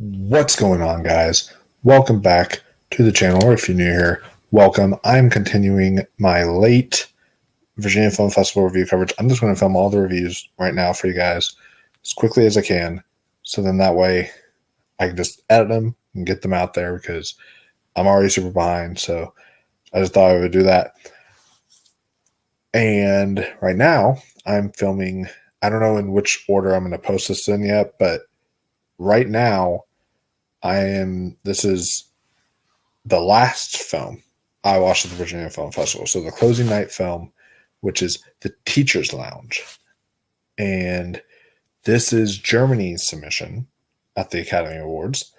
What's going on, guys? Welcome back to the channel, or if you're new here, welcome. I'm continuing my late Virginia Film Festival review coverage. I'm just going to film all the reviews right now for you guys as quickly as I can, so then that way I can just edit them and get them out there because I'm already super behind. So I just thought I would do that. And right now I'm filming, I don't know in which order I'm going to post this in yet, but right now this is the last film I watched at the Virginia Film Festival. So the closing night film, which is The Teacher's Lounge. And this is Germany's submission at the Academy Awards.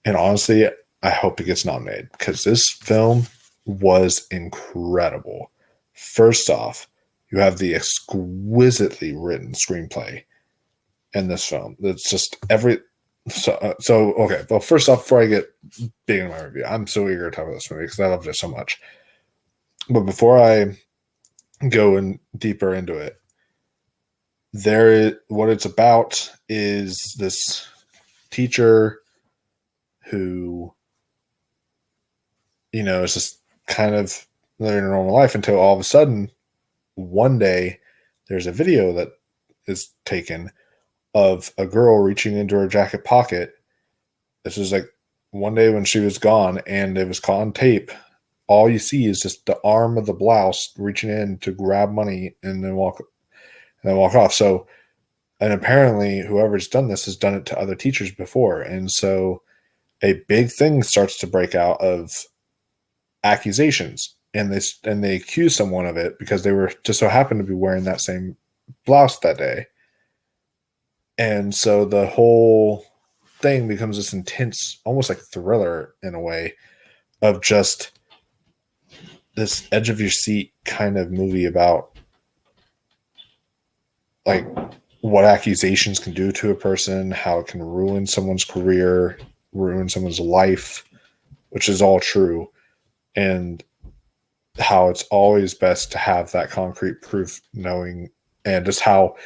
And honestly, I hope it gets nominated because this film was incredible. First off, you have the exquisitely written screenplay in this film. It's just okay. Well, first off, before I get big into my review, I'm so eager to talk about this movie because I loved it so much. But before I go in deeper into it, what it's about is this teacher who, is just kind of living a normal life until all of a sudden, one day, there's a video that is taken of a girl reaching into her jacket pocket. This is like one day when she was gone and it was caught on tape. All you see is just the arm of the blouse reaching in to grab money and then walk off. So, and apparently whoever's done this has done it to other teachers before. And so a big thing starts to break out of accusations, and they accuse someone of it because they were just so happened to be wearing that same blouse that day. And so the whole thing becomes this intense, almost like thriller in a way, of just this edge of your seat kind of movie about like what accusations can do to a person, how it can ruin someone's career, ruin someone's life, which is all true, and how it's always best to have that concrete proof, knowing, and just how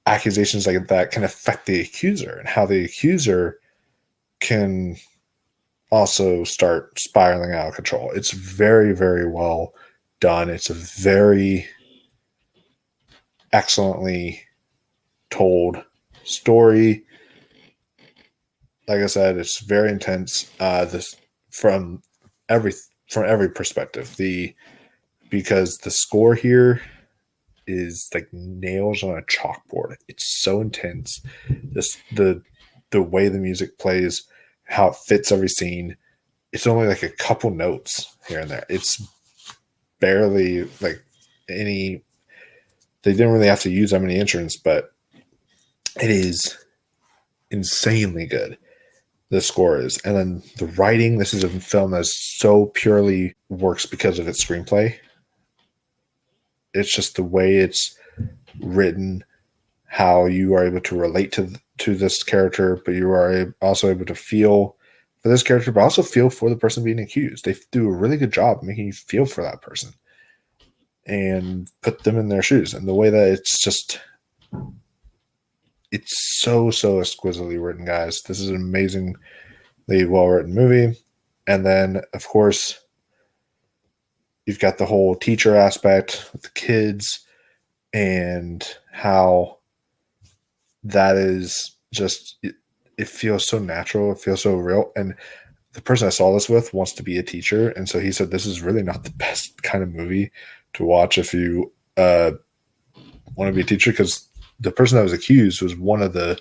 accusations like that can affect the accuser and how the accuser can also start spiraling out of control. It's very, very well done. It's a very excellently told story. Like I said, it's very intense. This from every perspective. Because the score here is like nails on a chalkboard. It's so intense. The way the music plays, how it fits every scene. It's only like a couple notes here and there. It's barely like any. They didn't really have to use that many instruments, but it is insanely good. The score is, and then the writing. This is a film that so purely works because of its screenplay. It's just the way it's written, how you are able to relate to this character, but you are also able to feel for this character, but also feel for the person being accused. They do a really good job making you feel for that person and put them in their shoes. And the way that it's so exquisitely written, guys. This is an amazingly well-written movie. And then, of course, you've got the whole teacher aspect with the kids and how that is just, it feels so natural. It feels so real. And the person I saw this with wants to be a teacher. And so he said, this is really not the best kind of movie to watch if you want to be a teacher, because the person that was accused was one of the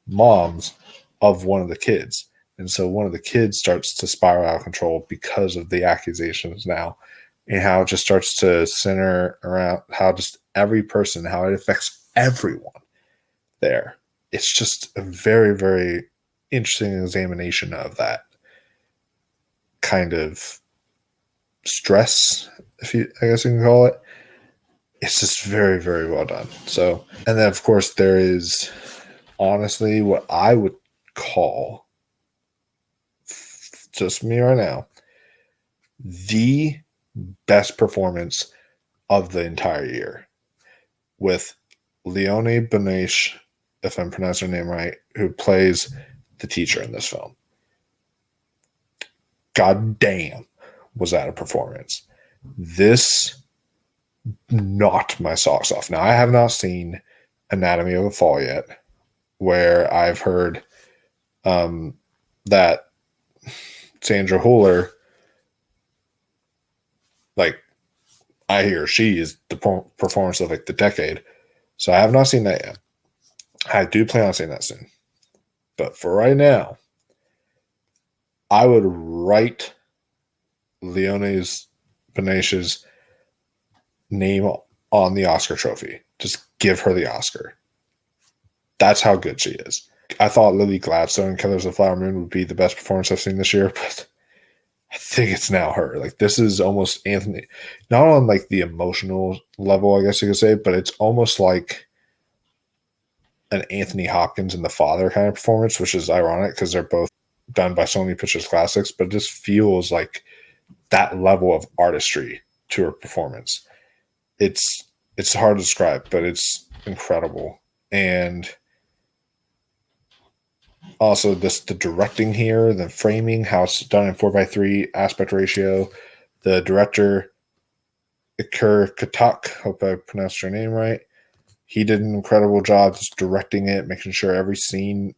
moms of one of the kids. And so one of the kids starts to spiral out of control because of the accusations now, and how it just starts to center around how just every person, how it affects everyone there. It's just a very, very interesting examination of that kind of stress, I guess you can call it. It's just very, very well done. So, and then of course there is honestly what I would call, just me right now, the best performance of the entire year, with Leonie Benesch, if I'm pronouncing her name right, who plays the teacher in this film. God damn, was that a performance? This knocked my socks off. Now, I have not seen Anatomy of a Fall yet, where I've heard that Sandra Huller, like, I hear she is the performance of like the decade. So I have not seen that yet. I do plan on seeing that soon. But for right now, I would write Leonie Benes's name on the Oscar trophy. Just give her the Oscar. That's how good she is. I thought Lily Gladstone in Killers of the Flower Moon would be the best performance I've seen this year, but I think it's now her. Like, this is almost Anthony, not on like the emotional level, I guess you could say, but it's almost like an Anthony Hopkins and The Father kind of performance, which is ironic because they're both done by Sony Pictures Classics, but it just feels like that level of artistry to her performance. It's hard to describe, but it's incredible. And also the directing here, the framing, how it's done in 4:3 aspect ratio. The director, Iker Katak, hope I pronounced your name right. He did an incredible job just directing it, making sure every scene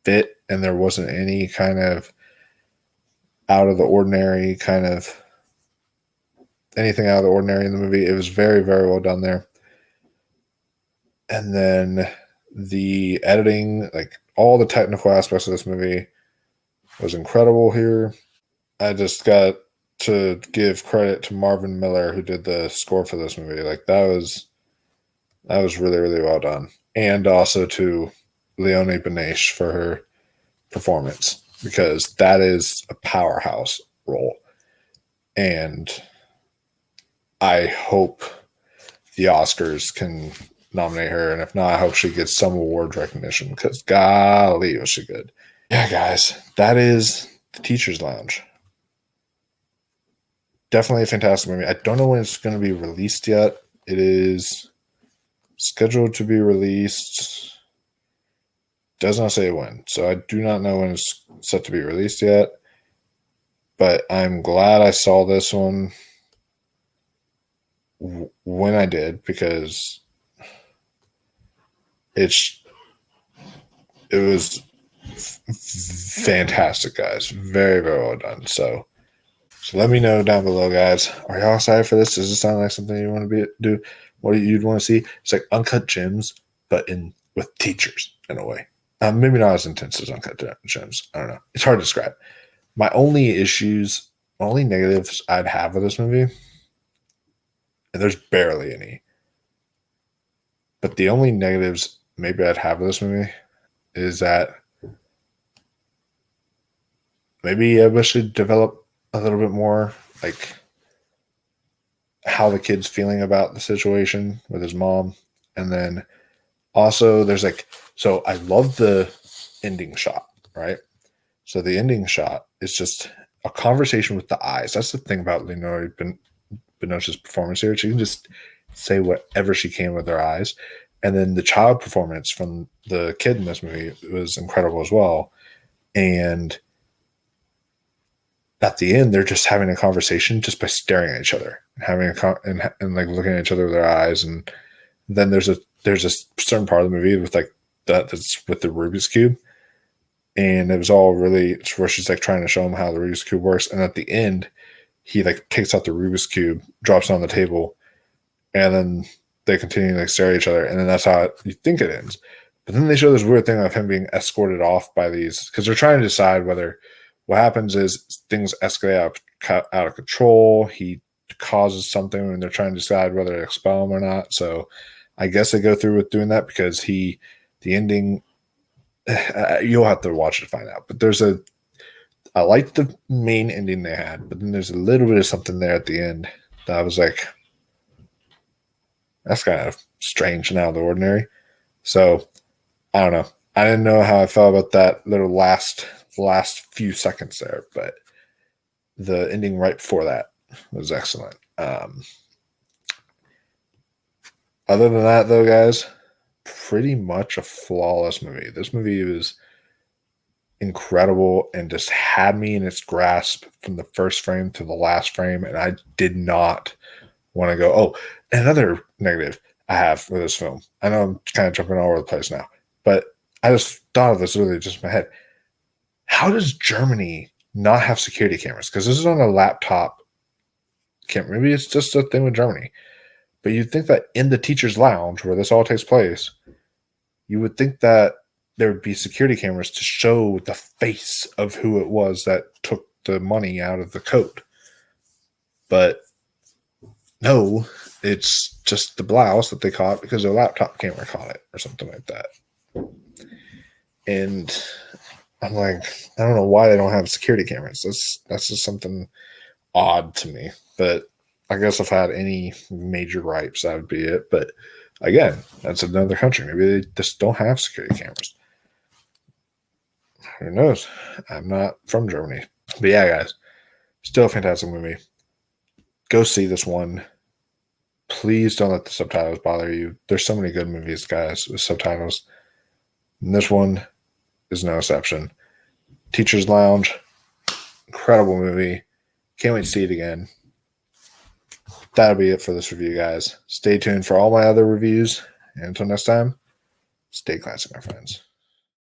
fit and there wasn't any kind of out of the ordinary kind of anything out of the ordinary in the movie. It was very, very well done there. And then the editing, like all the technical aspects of this movie was incredible here. I just got to give credit to Marvin Miller, who did the score for this movie. Like, that was really, really well done. And also to Leonie Benesch for her performance, because that is a powerhouse role. And I hope the Oscars can nominate her, and if not, I hope she gets some award recognition, because golly, was she good. Yeah, guys, that is The Teacher's Lounge. Definitely a fantastic movie. I don't know when it's going to be released yet. It is scheduled to be released. Does not say when, so I do not know when it's set to be released yet. But I'm glad I saw this one when I did, because it was fantastic, guys. Very, very well done. So let me know down below, guys. Are y'all excited for this? Does this sound like something you want to do? What you'd want to see? It's like Uncut Gems, but with teachers in a way. Maybe not as intense as Uncut Gems. I don't know. It's hard to describe. My only negatives I'd have with this movie, and there's barely any, but the only negatives maybe I'd have with this movie is that maybe I wish it'd develop a little bit more, like how the kid's feeling about the situation with his mom. And then also there's so I love the ending shot, right? So the ending shot is just a conversation with the eyes. That's the thing about Leonore Benoche's performance here. She can just say whatever she can with her eyes. And then the child performance from the kid in this movie was incredible as well. And at the end, they're just having a conversation just by staring at each other and having and like looking at each other with their eyes. And then there's a certain part of the movie with that's with the Rubik's Cube. And it was all really, it's where she's like trying to show him how the Rubik's Cube works. And at the end, he like takes out the Rubik's Cube, drops it on the table, and then they continue to stare at each other. And then that's how you think it ends. But then they show this weird thing of him being escorted off by these, because they're trying to decide whether what happens is things escalate out of control. He causes something and they're trying to decide whether to expel him or not. So I guess they go through with doing that because the ending, you'll have to watch it to find out. But I like the main ending they had, but then there's a little bit of something there at the end that I was like, that's kind of strange and out of the ordinary. So I don't know. I didn't know how I felt about that little last few seconds there, but the ending right before that was excellent. Other than that, though, guys, pretty much a flawless movie. This movie was incredible and just had me in its grasp from the first frame to the last frame. And I did not want to go, oh, another negative I have for this film. I know I'm kind of jumping all over the place now, but I just thought of this literally just in my head. How does Germany not have security cameras? Because this is on a laptop camera. Maybe it's just a thing with Germany. But you'd think that in the teacher's lounge where this all takes place, you would think that there would be security cameras to show the face of who it was that took the money out of the coat. But no, it's just the blouse that they caught because their laptop camera caught it or something like that. And I'm like, I don't know why they don't have security cameras. That's just something odd to me. But I guess if I had any major gripes, that would be it. But again, that's another country. Maybe they just don't have security cameras. Who knows? I'm not from Germany. But yeah, guys, still a fantastic movie. Go see this one. Please don't let the subtitles bother you. There's so many good movies, guys, with subtitles. And this one is no exception. Teacher's Lounge, incredible movie. Can't wait to see it again. That'll be it for this review, guys. Stay tuned for all my other reviews. And until next time, stay classy, my friends.